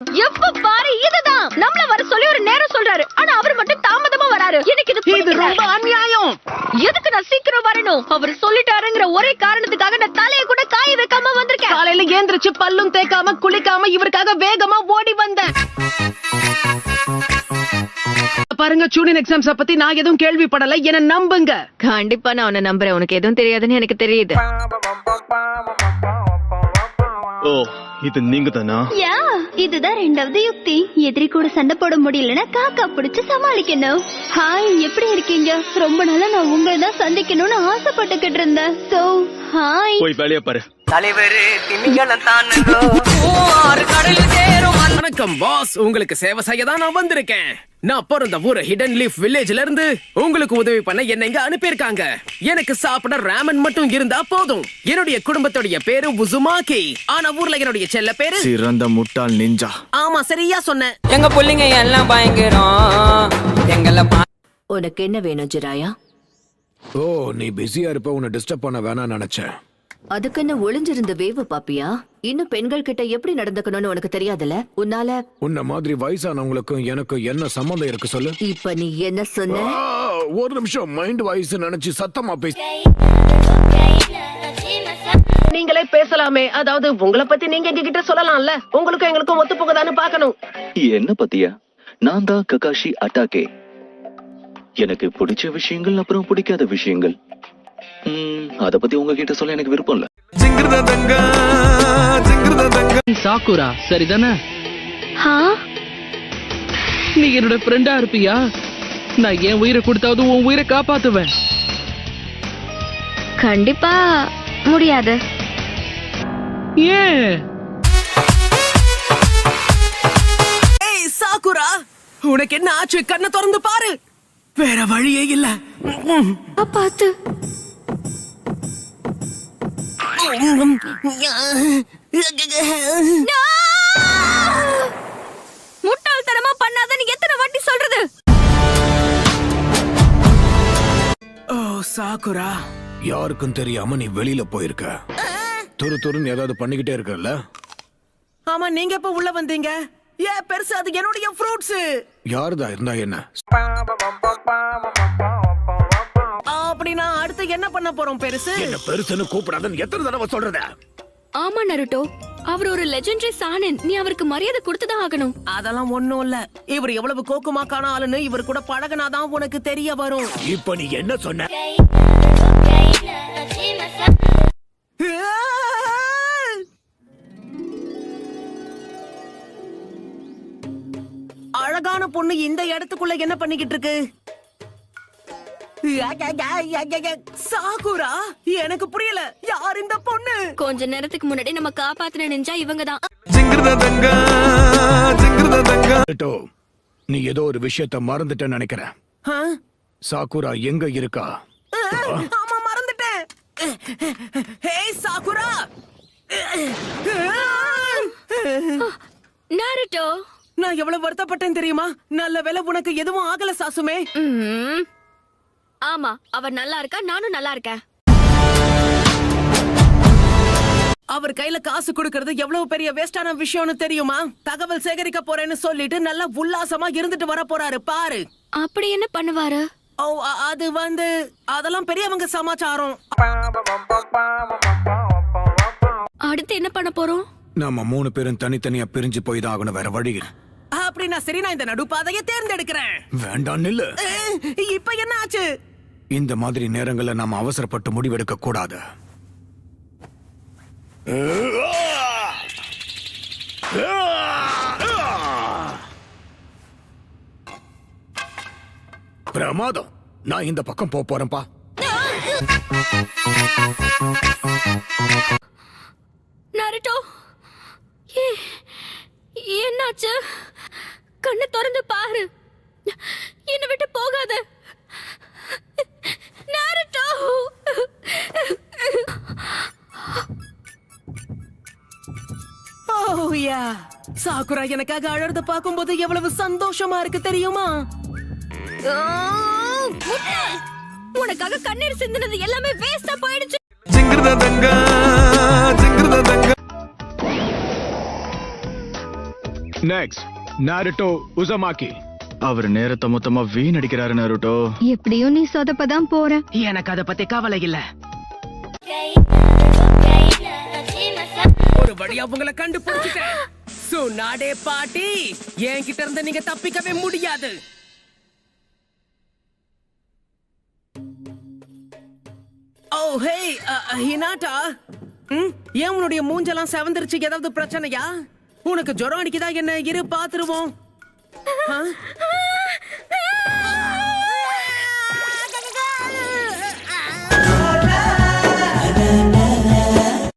எப்ப பாரு இதுதான். நம்மள வர சொல்லி ஒரு நேரம் சொல்றாரு, ஆனா அவர் மட்டும் தாமதமா வராரு. எனக்கு இது ரொம்ப அநியாயம். எதுக்கு நான் சீக்கிரம் வரணும்? அவர் சொல்லிட்டாருங்கிற ஒரே காரணத்துக்காக நான் தலைய கூட காய வைக்காம வந்திருக்கேன். காலையில ஏந்திரிச்சு பல்லும் தேய்க்காம குளிக்காம இவருக்காக வேகமா ஓடி வந்தேன். பாருங்க, யூனியன் எக்ஸாம்ஸ் பத்தி நான் எதுவும் கேள்விப்படல, என்ன நம்புங்க. கண்டிப்பா நான் உன்னை நம்புறேன். உனக்கு எதுவும் தெரியாதுன்னு எனக்கு தெரியுது. ஓ, இது நீங்க தானா? யா, இதுதான் ரெண்டாவது யுக்தி. எதிரி கூட சண்டை போட முடியலன்னா காக்கா பிடிச்சு சமாளிக்கணும். ஹாய், எப்படி இருக்கீங்க? ரொம்ப நாளா நான் உங்களை தான் சந்திக்கணும்னு ஆசைப்பட்டுக்கிட்டு இருந்தேன். So hi. போய் வேலைய பாரு. தலைவரு திமிங்கலம் தானுங்கோ ஆறு கடலில் சேரும். வணக்கம் பாஸ், உங்களுக்கு சேவை செய்ய தான் நான் வந்திருக்கேன். நான் பிறந்த ஊர் ஹிடன் லீஃப் வில்லேஜ்ல இருந்து உங்களுக்கு உதவி பண்ண என்ன இங்க அனுப்பியிருக்காங்க. எனக்கு சாப்பிட ராமன் மட்டும் இருந்தா போதும். என்னுடைய குடும்பத்துடைய பேரு உசுமாக்கி, ஆனா ஊர்ல என்னுடைய செல்ல பேரு சிறந்த முட்டாள் நிஞ்சா. ஆமா, சரியா சொன்னேன். எங்க புள்ளிங்க எல்லாம் பயங்கரம். எங்கள உனக்கு என்ன வேணும் ஜிராயா? ஓ, நீ பிஸியா இருப்ப, உன்னை டிஸ்டர்ப் பண்ண வேணாம்னு நினைச்சேன். அதுக்கு என்ன ஒளிஞ்சிருந்த வேவு பாப்பியா? இன்னும் பெண்கள் கிட்ட எப்படி நடந்துக்கணும்னு உனக்கு தெரியாதுல? உன்னால உன்ன மாதிரி வயசானவங்களுக்கும் எனக்கு என்ன சம்பந்தம் இருக்கு சொல்லு. இப்ப நீ என்ன சொன்ன? ஒரு நிமிஷம், மைண்ட் வாய்ஸ் நினைச்சு சத்தமா பேச. நீங்களே பேசலாமே. அதாவது உங்களை பத்தி நீங்க எங்ககிட்ட சொல்லலாம்ல. உங்களுக்கும் எங்களுக்கும் ஒத்து போகுதான்னு பாக்கணும். என்ன பத்தியா? நான் தான் ககாஷி அட்டாகே. எனக்கு பிடிச்ச விஷயங்கள் அப்புறம் பிடிக்காத விஷயங்கள், அத பத்தி உங்ககிட்ட சொல்ல எனக்கு விருப்பம் இல்ல. சாக்குரா சரிதானே? நீ என்னோட ஃப்ரெண்டா இருப்பியா? நான் என் உயிரை கொடுத்தாவது உன் உயிரை காப்பாத்துவேன். கண்டிப்பா முடியாது. ஏன்? ஏய் சாக்குரா, உனக்கு என்ன ஆச்சு? கண்ணை திறந்து பாரு. வேற வழியே இல்ல. பார்த்து முட்டாள்தனமா பண்ணாதன்னு எத்தனை வாட்டி சொல்றது? ஓ சாக்குரா, யாருக்கும் தெரியாம நீ வெளியில போயிருக்க. துருன்னு ஏதாவது பண்ணிக்கிட்டே இருக்கல. ஆமா, நீங்க எப்ப உள்ள வந்தீங்க? ஏன் பெருசு, அது என்னுடைய ஃப்ரூட்ஸ். யாருதா இருந்தா என்ன? அப்படின்னா அடுத்து என்ன பண்ண போறோம் பெருசு? என்ன பெருசுன்னு கூப்பிடாதன்னு எத்தனை தடவை சொல்றத? ஆமா நருட்டோ, அவர் ஒரு லெஜெண்டரி சானன். நீ அவருக்கு மரியாதை கொடுத்துதான் ஆகணும். அதெல்லாம் ஒண்ணும் இல்ல. இவர் எவ்வளவு கோக்குமாக்கான ஆளுன்னு இவர் கூட பழகுனாதான் உனக்கு தெரிய வரும். இப்ப நீ என்ன சொன்ன? அழகான பொண்ணு இந்த இடத்துக்குள்ள என்ன பண்ணிக்கிட்டு இருக்கு? சாகுரா, எனக்கு புரியல. யார் இந்த பொண்ணு? கொஞ்ச நேரத்துக்கு முன்னாடி நம்ம காப்பாத்தின நிஞ்சா இவங்கதான். நீ ஏதோ ஒரு விஷயத்த மறந்துட்ட நினைக்கிறேன். சாக்குரா எங்க இருக்கா? ஆமா, மறந்துட்டேன். Hey Sakura. நாருட்டோ, நான் எவ்வளவு வருத்தப்பட்டேன் தெரியுமா? நல்ல வேளை உனக்கு எதுவும் ஆகல சாசுமே. ஆமா, அவர் நல்லா இருக்கா, நானும் நல்லா இருக்கேன். அவர் கையில காசு கொடுக்கறது எவ்வளவு பெரிய வேஸ்டான விஷயம்னு தெரியுமா? தகவல் சேகரிக்க போறேன்னு சொல்லிட்டு நல்லா உல்லாசமா இருந்துட்டு வர போறாரு பாரு. அப்படி என்ன பண்ணுவாரு? ஓ, அது அதெல்லாம் பெரியவங்க சமாச்சாரம். அடுத்து என்ன பண்ண போறோம்? நாம 3 பேரும் தனித்தனியா பிரிஞ்சு போய் தான் ஆகணும், வேற வழி. அப்படின்னா சரி, நான் இந்த நடுப்பாதையை தேர்ந்தெடுக்கிறேன். வேண்டாம், நில்லு. இப்ப என்ன ஆச்சு? இந்த மாதிரி நேரங்கள்ல நாம அவசரப்பட்டு முடிவெடுக்க கூடாது. பிரமாதம். நான் இந்த பக்கம் போறேன்பா. நாருட்டோ, என்னாச்சு? கண்ணை திறந்து பாரு. என்னை விட்டு போகாத நாருட்டோ. ஓ யா, சாகுரா எனக்காக அழறத பாக்கும்போது எவ்வளவு சந்தோஷமா இருக்கு தெரியுமா? உனக்காக கண்ணீர் சிந்தினது எல்லாமே வேஸ்டா போயிடுச்சு. நெக்ஸ்ட் நாருட்டோ உசமாக்கி. அவர் நேரத்தை மொத்தமா வீணடிக்கிறாரு நருட்டோ. எப்படியும் நீ சொதப்பதான் போற. எனக்கு அத பத்தி கவலை இல்ல. ஒரு வழியா உங்களை கண்டுபிடிச்சிட்டேன். சுனாடே பாட்டி, என்கிட்ட இருந்து நீங்க தப்பிக்கவே முடியாது. ஓ ஹே ஹினாட்டா, ஏன் உன்னுடைய மூஞ்செல்லாம் செவந்திருச்சு? ஏதாவது பிரச்சனையா? உனக்கு ஜுரம் அடிக்குதா என்ன? இரு பாத்துருவோம்.